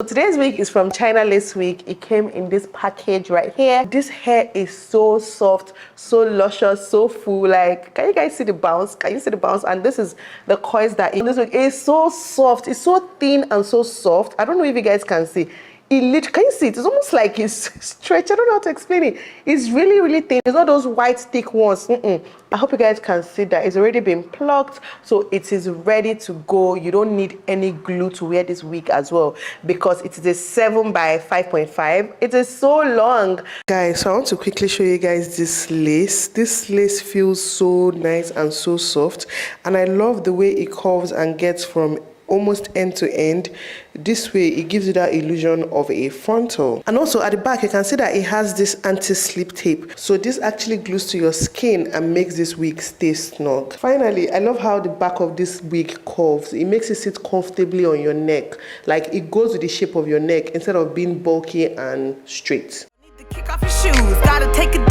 So today's wig is from Wig. It came in this package right here. This hair is so soft, so luscious, so full. Like, can you guys see the bounce? Can you see the bounce? And this is the coils that in this wig is so soft. It's so thin and so soft. I don't know if you guys can see. Can you see it? It's almost like it's stretched. I don't know how to explain it. It's really, really thin. It's not those white thick ones. I hope you guys can see that it's already been plucked, so it is ready to go. You don't need any glue to wear this wig as well because it is a 7 by 5.5. It is so long, guys. So I want to quickly show you guys this lace. This lace feels so nice and so soft, and I love the way it curves and gets from almost end to end. This way it gives you that illusion of a frontal. And also at the back you can see that it has this anti-slip tape, so this actually glues to your skin and makes this wig stay snug. Finally, I love how the back of this wig curves. It makes it sit comfortably on your neck, like it goes with the shape of your neck instead of being bulky and straight. Kick off your shoes, gotta take a